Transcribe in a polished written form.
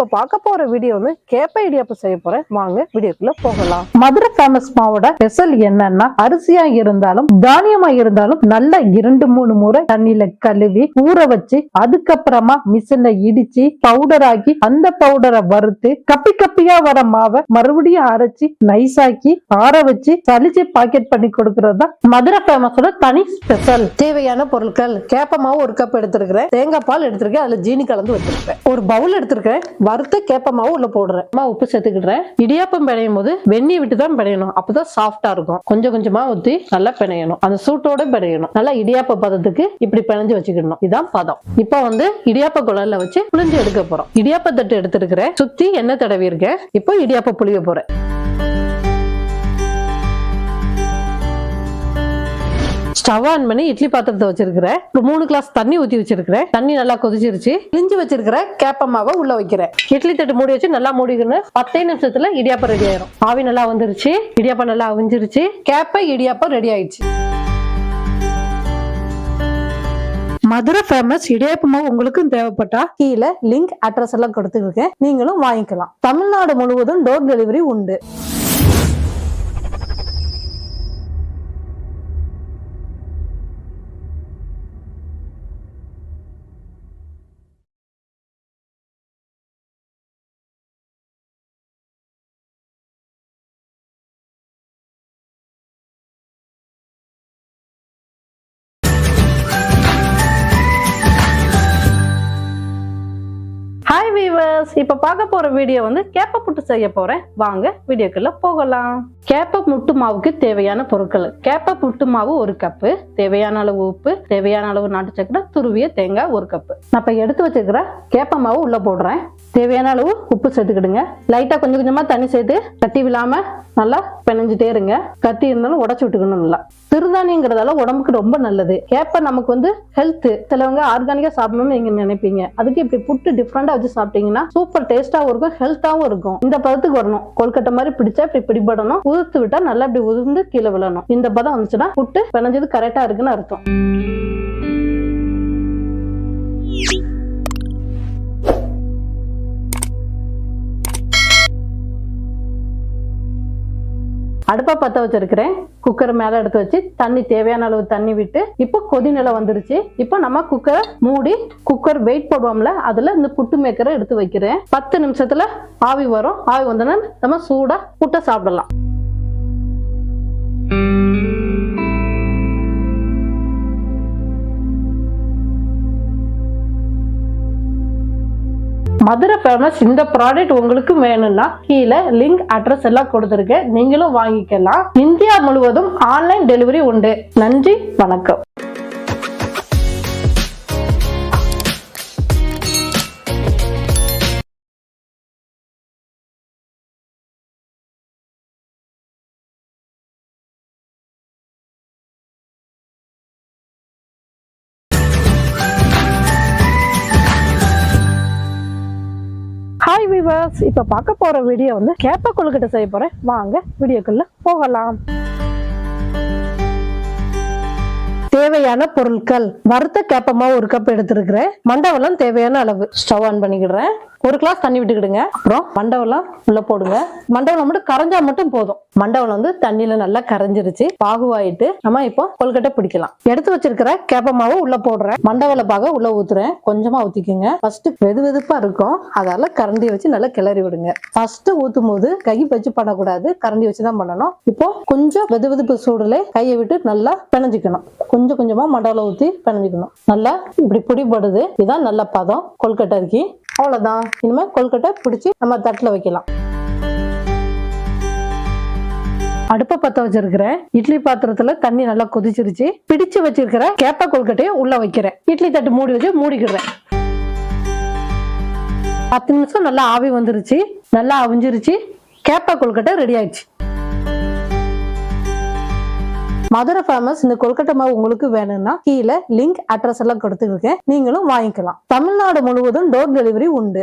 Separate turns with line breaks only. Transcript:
இப்ப பார்க்க போற வீடியோ வந்து கேப்ப இடியாப்பம் செய்ய போறேன். வாங்க வீடியோக்குள்ள போகலாம். மதுரை ஃபேமஸ் மாவோட ஸ்பெஷல் என்னன்னா, அரிசியா இருந்தாலும் தானியமா இருந்தாலும் நல்லா 2-3 முறை தண்ணியில கழுவி ஊற வச்சு அதுக்கப்புறமா மிஷின்ல இடிச்சு பவுடர் ஆக்கி அந்த பவுடரை வறுத்து கப்பி கப்பியா வர மாவை மறுபடியும் அரைச்சி நைஸாக்கி ஆற வச்சு சலிச்சு பாக்கெட் பண்ணி கொடுக்கறது தான் மதுரை ஃபேமஸோட தனி ஸ்பெஷல். தேவையான பொருட்கள்: கேப்ப மாவு 1 கப் எடுத்திருக்கிறேன், தேங்காய் பால் எடுத்திருக்கேன், அதுல ஜீனி கலந்து வச்சிருக்கேன், ஒரு பவுல் எடுத்திருக்கேன், வறுத்த கேப்ப மாவு உள்ள போடுறேன், உப்பு சேர்த்துக்கிடுறேன். இடியாப்பம் பிணையும் போது வெந்நீர் விட்டு தான் பிணையணும், அப்பதான் சாஃப்டா இருக்கும். கொஞ்சம் கொஞ்சமா ஊத்தி நல்லா பிணையணும், அந்த சூட்டோட பிணையணும். நல்லா இடியாப்ப பதத்துக்கு இப்படி பிணைஞ்சு வச்சுக்கணும். இதான் பதம். இப்போ வந்து இடியாப்ப குழல்ல வச்சு புளிஞ்சு எடுக்க போறோம். இடியாப்ப தட்டு எடுத்திருக்கிறேன், சுத்தி எண்ணெய் தடவி இருக்கேன். இப்போ இடியாப்ப புளிய போறேன். ஸ்டவ் ஆன் பண்ணி இட்லி பாத்திரத்தை வச்சிருக்கிறேன். ஒரு 3 கிளாஸ் தண்ணி ஊத்தி வச்சிருக்கிறேன். தண்ணி நல்லா கொதிச்சிருச்சு. பிழிஞ்சு வச்சிருக்கிற கேப்ப மாவை உள்ள வைக்கிறேன். இட்லி தட்டு மூடி வச்சு நல்லா மூடிக்கணும். 10 நிமிஷத்துல இடியாப்பம் ரெடி ஆயிரும். ஆவி நல்லா வந்துருச்சு, இடியாப்பம் நல்லா அவிஞ்சிருச்சு, கேப்ப இடியாப்பம் ரெடி ஆயிடுச்சு. மதுரை ஃபேமஸ் இடியாப்ப மாவு உங்களுக்கும் தேவைப்பட்டா கீழே லிங்க் அட்ரஸ் எல்லாம் கொடுத்துருக்கேன், நீங்களும் வாங்கிக்கலாம். தமிழ்நாடு முழுவதும் டோர் டெலிவரி உண்டு. ஹாய் வீவர்ஸ், இப்ப பார்க்க போற வீடியோ வந்து கேப்ப புட்டு செய்ய போறேன். வாங்க வீடியோக்குள்ள போகலாம். கேப்ப புட்டு மாவுக்கு தேவையான பொருட்கள்: கேப்ப புட்டு மாவு 1 கப்பு, தேவையான அளவு உப்பு, தேவையான அளவு நாட்டு சக்கரை, துருவிய தேங்காய் 1 கப்பு. நான் இப்ப எடுத்து வச்சிருக்கிற கேப்ப மாவு உள்ள போடுறேன். தேவையான அளவு உப்பு சேர்த்துக்கிடுங்க. லைட்டா கொஞ்சம் கொஞ்சமா தண்ணி சேர்த்து கட்டி விழாம நல்லா பிணைஞ்சிட்டே இருங்க. கட்டி இருந்தாலும் உடச்சு விட்டுக்கணும். நல்லா சிறுதானியங்கிறதால உடம்புக்கு ரொம்ப நல்லது. கேப்ப நமக்கு வந்து ஹெல்த். சிலவங்க ஆர்கானிக்கா சாப்பிடணும்னு நீங்க நினைப்பீங்க, அதுக்கு இப்படி புட்டு டிஃப்ரெண்டா வச்சு சாப்பிட்டீங்கன்னா சூப்பர் டேஸ்டாவும் இருக்கும், ஹெல்த்தாவும் இருக்கும். இந்த பதத்துக்கு வரணும். கொல்கட்டை மாதிரி பிடிச்சா இப்படி பிடிபடணும். உதிர்த்து விட்டா நல்லா இப்படி உதிர்ந்து கீழே விழணும். இந்த பதம் வந்துச்சுன்னா புட்டு பிணைஞ்சது கரெக்டா இருக்குன்னு அர்த்தம். அடுப்பை பத்த வச்சிருக்கிறேன். குக்கர் மேல எடுத்து வச்சு தண்ணி தேவையான அளவு தண்ணி விட்டு இப்போ கொதிநிலை வந்துருச்சு. இப்போ நம்ம குக்கரை மூடி குக்கர் வெயிட் போடுவோம்ல, அதுல இந்த புட்டு மேக்கரை எடுத்து வைக்கிறேன். 10 நிமிஷத்துல ஆவி வரும். ஆவி வந்தோன்னா நம்ம சூடா புட்டை சாப்பிடலாம். மதுரை ஃபேமஸ் இந்த ப்ராடக்ட் உங்களுக்கு வேணும்னா கீழே லிங்க் அட்ரஸ் எல்லாம் கொடுத்துருக்கேன், நீங்களும் வாங்கிக்கலாம். இந்தியா முழுவதும் ஆன்லைன் டெலிவரி உண்டு. நன்றி, வணக்கம். ஹாய் வீவர்ஸ், இப்ப பார்க்க போற வீடியோ வந்து கேப்ப கொழுக்கட்டை செய்ய போறேன். வாங்க வீடியோக்குள்ள போகலாம். தேவையான பொருட்கள்: வறுத்த கேப்ப மாவு 1 கப் எடுத்திருக்கிறேன். மண்டவெல்லம் தேவையான அளவு. Stove on பண்ணிக்கிடுறேன். 1 கிளாஸ் தண்ணி விட்டுக்கிடுங்க. அப்புறம் மண்டவெல்லம் உள்ள போடுங்க. மண்டவெல்லம் மட்டும் கரைஞ்சா மட்டும் போதும். மண்டவெல்லம் வந்து தண்ணியில நல்லா கரைஞ்சிருச்சு, பாகுவாயிட்டு நம்ம இப்போ கொழுக்கட்டை பிடிக்கலாம். எடுத்து வச்சிருக்கிற கேப்ப மாவு உள்ள போடுறேன். மண்டவெல்ல பாக உள்ள ஊத்துறேன். கொஞ்சமா ஊத்திக்கோங்க. ஃபர்ஸ்ட் வெது வெதுப்பா இருக்கும், அதால கரண்டி வச்சு நல்லா கிளறி விடுங்க. ஃபர்ஸ்ட் ஊத்தும் போது கை வச்சு பண்ணக்கூடாது, கரண்டி வச்சுதான் பண்ணணும். இப்போ கொஞ்சம் வெது வெதுப்பு சூடுல கையை விட்டு நல்லா பிணைஞ்சிக்கணும். கொஞ்சம் கொஞ்சமா மண்டவெல்ல ஊத்தி பிணைஞ்சிக்கணும். நல்லா இப்படி பிடிபடுது. இதான் நல்ல பதம் கொழுக்கட்டைக்கு. அவ்வளவுதான். இனிமே கொழுக்கட்டை பிடிச்சி நம்ம தட்டுல வைக்கலாம். அடுப்பை பத்த வச்சிருக்கிறேன். இட்லி பாத்திரத்துல தண்ணி நல்லா கொதிச்சிருச்சு. பிடிச்சு வச்சிருக்கிற கேப்ப கொழுக்கட்டையை உள்ள வைக்கிறேன். இட்லி தட்டு மூடி வச்சு மூடிக்கிறேன். 10 நிமிஷம் நல்லா ஆவி வந்துருச்சு, நல்லா அவிஞ்சிருச்சு. கேப்ப கொழுக்கட்டை ரெடி ஆயிடுச்சு. மதுரை ஃபேமஸ் இந்த கொழுக்கட்டை மாவு உங்களுக்கு வேணும்னா கீழே லிங்க் அட்ரஸ் எல்லாம் கொடுத்துருக்கேன், நீங்களும் வாங்கிக்கலாம். தமிழ்நாடு முழுவதும் டோர் டெலிவரி உண்டு.